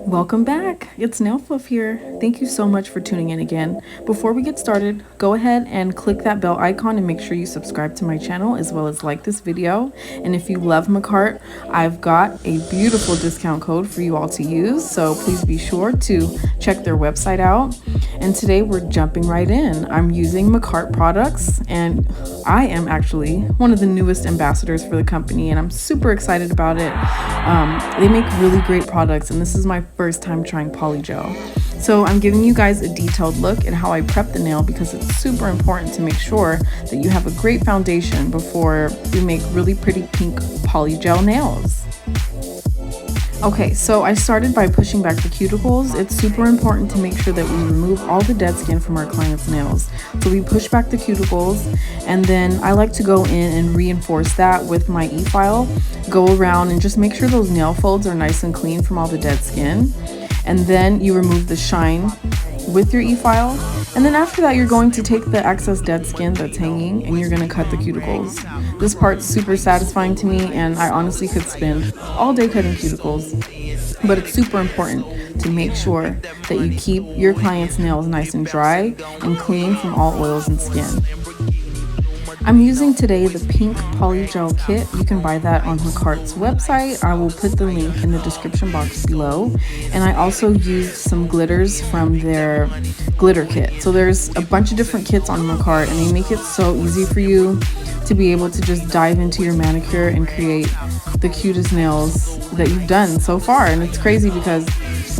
Welcome back. It's Nail Fluff here. Thank you so much for tuning in again. Before we get started, go ahead and click that bell icon and make sure you subscribe to my channel as well as like this video. And if you love Makartt, I've got a beautiful discount code for you all to use. So please be sure to check their website out. And today we're jumping right in. I'm using Makartt products and I am actually one of the newest ambassadors for the company and I'm super excited about it. They make really great products and this is my first time trying polygel. So I'm giving you guys a detailed look at how I prep the nail because it's super important to make sure that you have a great foundation before you make really pretty pink polygel nails. Okay, so I started by pushing back the cuticles. It's super important to make sure that we remove all the dead skin from our client's nails. So we push back the cuticles and then I like to go in and reinforce that with my e-file. Go around and just make sure those nail folds are nice and clean from all the dead skin. And then you remove the shine with your e-file. And then after that, you're going to take the excess dead skin that's hanging and you're going to cut the cuticles. This part's super satisfying to me and I honestly could spend all day cutting cuticles. But it's super important to make sure that you keep your client's nails nice and dry and clean from all oils and skin. I'm using today the pink polygel kit. You can buy that on Makartt's website. I will put the link in the description box below. And I also used some glitters from their glitter kit. So there's a bunch of different kits on Makartt and they make it so easy for you to be able to just dive into your manicure and create the cutest nails that you've done so far. And it's crazy because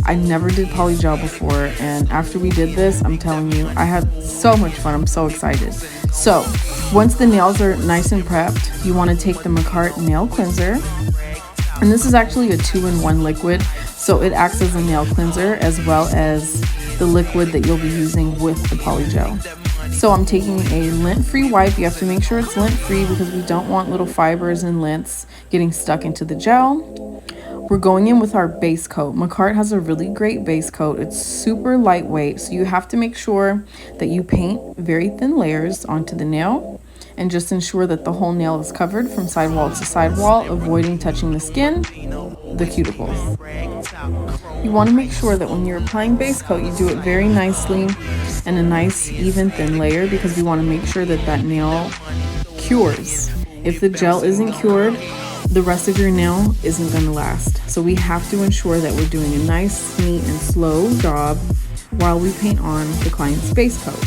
I never did polygel before and after we did this, I'm telling you, I had so much fun. I'm so excited. So once the nails are nice and prepped, you want to take the Makartt nail cleanser. And this is actually a 2-in-1 liquid. So it acts as a nail cleanser as well as the liquid that you'll be using with the polygel. So I'm taking a lint-free wipe. You have to make sure it's lint-free because we don't want little fibers and lints getting stuck into the gel. We're going in with our base coat. Makartt has a really great base coat. It's super lightweight, so you have to make sure that you paint very thin layers onto the nail and just ensure that the whole nail is covered from sidewall to sidewall, avoiding touching the skin, the cuticles. You want to make sure that when you're applying base coat, you do it very nicely and a nice even thin layer because we want to make sure that that nail cures. If the gel isn't cured, the rest of your nail isn't going to last. So we have to ensure that we're doing a nice, neat, and slow job while we paint on the client's base coat.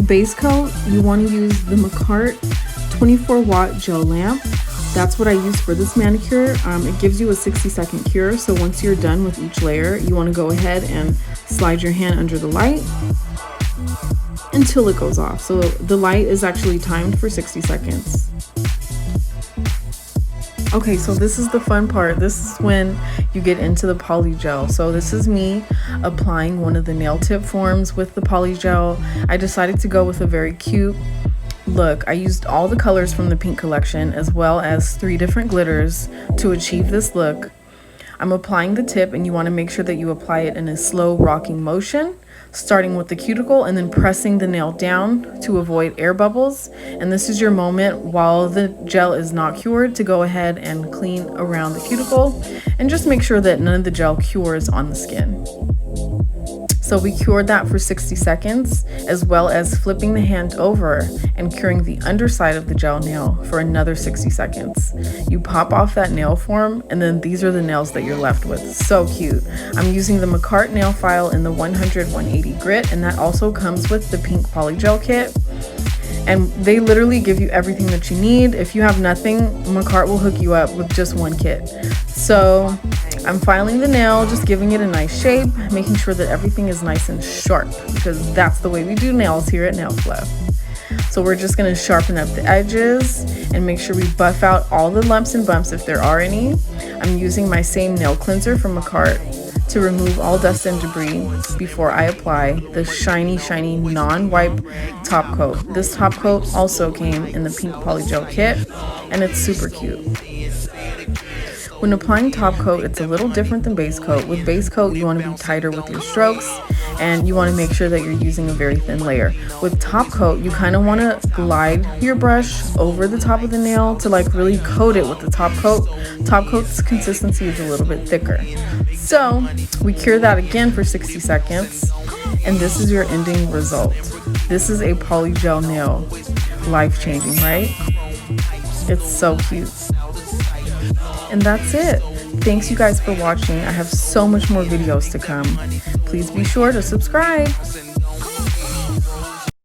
Base coat, you want to use the Makartt 24-watt gel lamp. That's what I use for this manicure. It gives you a 60-second cure. So once you're done with each layer, you want to go ahead and slide your hand under the light until it goes off. So the light is actually timed for 60 seconds. Okay, so this is the fun part. This is when you get into the polygel. So this is me applying one of the nail tip forms with the polygel. I decided to go with a very cute look. I used all the colors from the pink collection as well as 3 different glitters to achieve this look. I'm applying the tip and you want to make sure that you apply it in a slow rocking motion, starting with the cuticle and then pressing the nail down to avoid air bubbles. And this is your moment while the gel is not cured to go ahead and clean around the cuticle and just make sure that none of the gel cures on the skin. So we cured that for 60 seconds, as well as flipping the hand over and curing the underside of the gel nail for another 60 seconds. You pop off that nail form, and then these are the nails that you're left with. So cute. I'm using the Makartt nail file in the 100-180 grit, and that also comes with the pink polygel kit. And they literally give you everything that you need. If you have nothing, Makartt will hook you up with just one kit. So I'm filing the nail, just giving it a nice shape, making sure that everything is nice and sharp because that's the way we do nails here at Nail Fluff. So we're just going to sharpen up the edges and make sure we buff out all the lumps and bumps if there are any. I'm using my same nail cleanser from Makartt to remove all dust and debris before I apply the shiny non-wipe top coat. This top coat also came in the pink polygel kit, and it's super cute. When applying top coat, it's a little different than base coat. With base coat, you want to be tighter with your strokes, and you want to make sure that you're using a very thin layer. With top coat, you kind of want to glide your brush over the top of the nail to like really coat it with the top coat. Top coat's consistency is a little bit thicker. So we cure that again for 60 seconds, and this is your ending result. This is a polygel nail. Life-changing, right? It's so cute. And that's it. Thanks you guys for watching. I have so much more videos to come. Please be sure to subscribe.